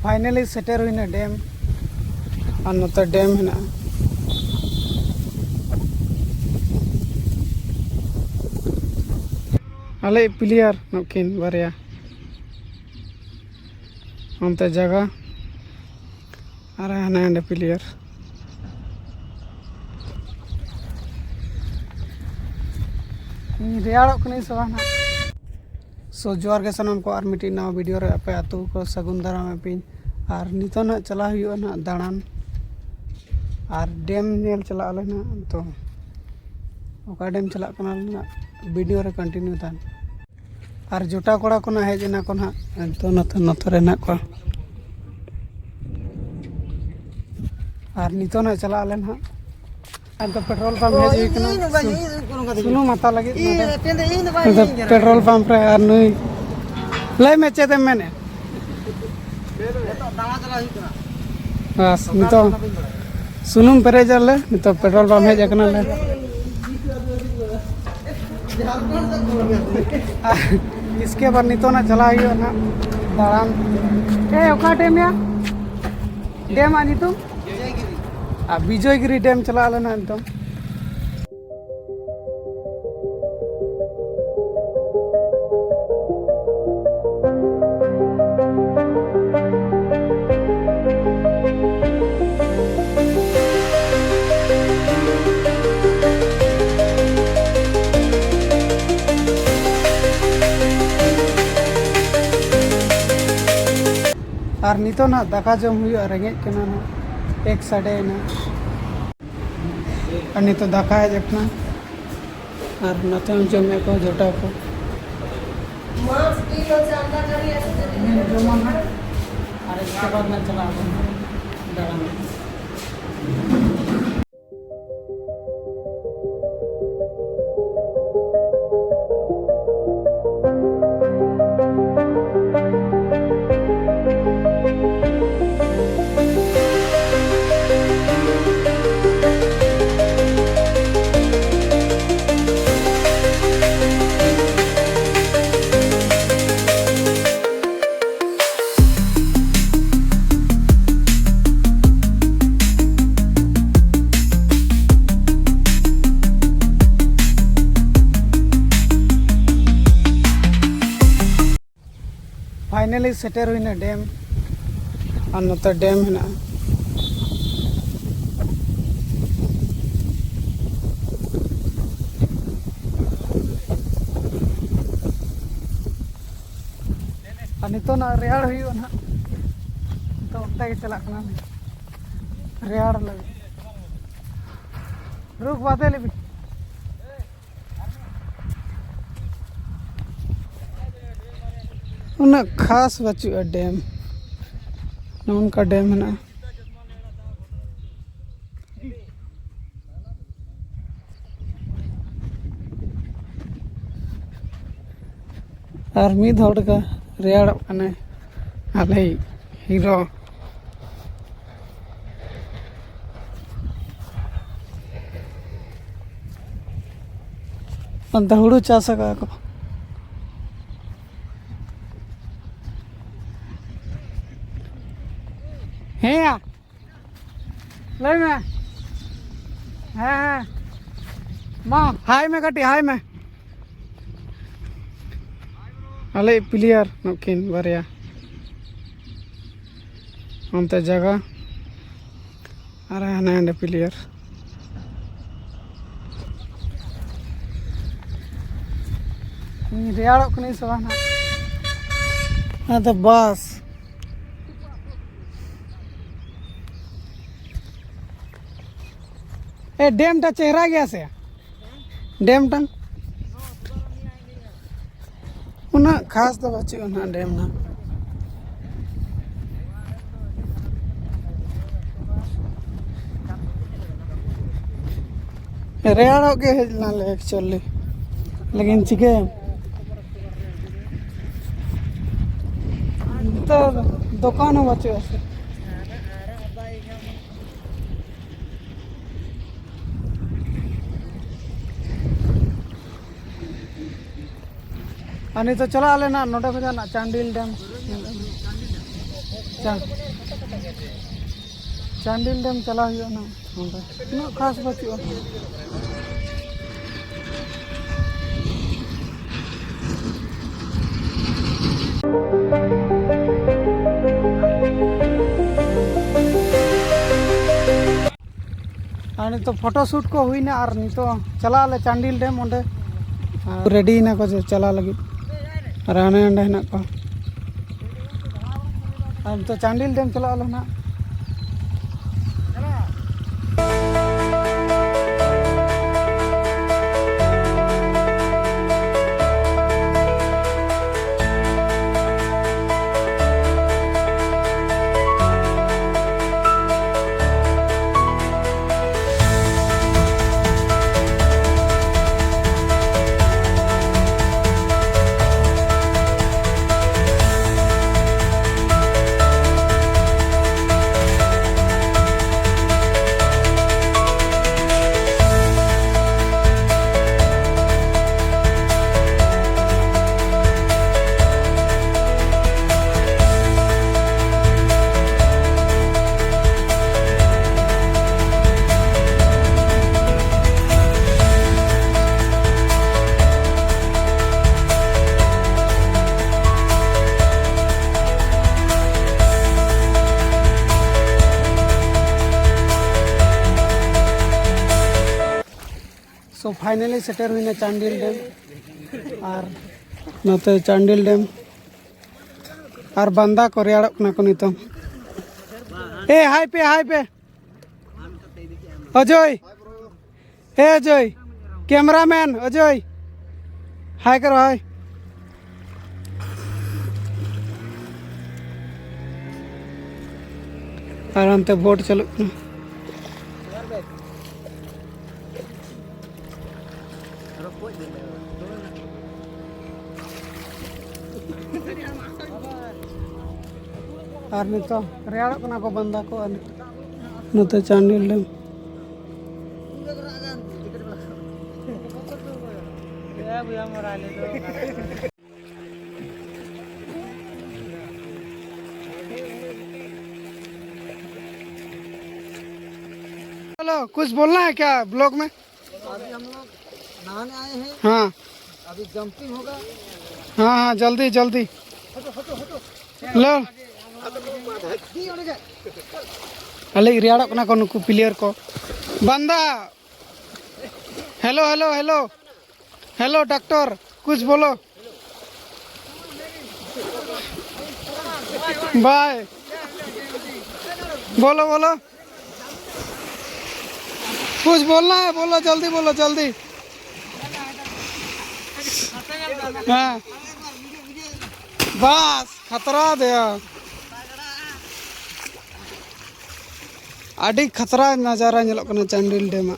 finally shutter हुई dam और नोते dam है आले प्लेयर नकिन बारिया अंत जगह और हाने प्लेयर रेयाड़ों से ना सो जोर के सामान को और मिट्टी नवा वीडियो रे पे आतु को सगुन दाराम पे और नितो ना चला हुआ ना दाड़ान और डैम नेल चला आले ना तो ओका डैम चला कना ना वीडियो रे कंटिन्यू तान और जोटा कोड़ा को ना हेज ना को ना तो नतो रे ना को और नितो ना चला आले ना तो पेट्रोल पंप हेज कना सुनो माता लगे पेट्रोल पंप रे और नई लय में चेते मैंने बस नितो सुनुम पेरेजल ले नितो पेट्रोल पंप हेज कना ले इसके बाद नितो ना चला हुआ ना दाड़ान ए ओका डैम या डैम आनी तुम विजयगिरी डैम चला लेना एकदम और नितो ना दाका जम हुआ रेंगे कना ना एक साढ़े ना और नितो दाका है अपना और नते जमे को जोटा को और इसके बाद मैं चला दाड़ा फाइनली सेटर हुई डैम और नोते डैम है और नितो ना रेयाड़ हुई ना तो उतना चला रेयाड़ लगे रुक बाते ले उन्हें खास बचुआ डैम उनका डैम है ना और मिद हड़ का रेयाड़ आले हीरो अंत हुड़ू चाष को है लय में हाँ माँ हाय में कटी हाय में आले प्लेयर नकिन बारिया अंत जगह और हाने प्लेयर रेयाड़ों से ना तो बस ए डैम टा चेहरा गया से डैम टा उना खास तो बच्चे उना डैम ना रेयाड़ों के हेजना ले एक्चुअली लेकिन चिके तो दुकान हो बच्चे से अनि तो चला लेना नोटे खजाना चांडिल डैम चांडिल डैम चला हुआ ना उतना खास बचुआ तो फोटोशूट को हुई ना और नितो चला ले चांडिल डैम ओंडे रेडी ना को चला लगी और आने अंडे ना को तो चांडिल डैम चला लो ना सो फाइनली सेटर हुई चांडिल डैम और नते चांडिल डैम और बंदा को रेड़ना को नितो ए हाय पे अजय ए अजय कैमरामैन अजय हाय करो हाय और अंते बोट चलो और नितो रेड़ा को बंदा को नते चांडिल डैम चलो कुछ बोलना है क्या ब्लॉग में अभी हम लोग नहाने आए हैं हाँ अभी जंपिंग होगा हाँ हाँ जल्दी जल्दी लो अले रेड़ा को नुकु प्लेयर को बंदा hello hello hello hello doctor कुछ बोलो बाय बोलो बोलो कुछ बोलना है बोलो जल्दी हाँ बस खतरा दे आड़ी खतरा नजारा चांडिल डैम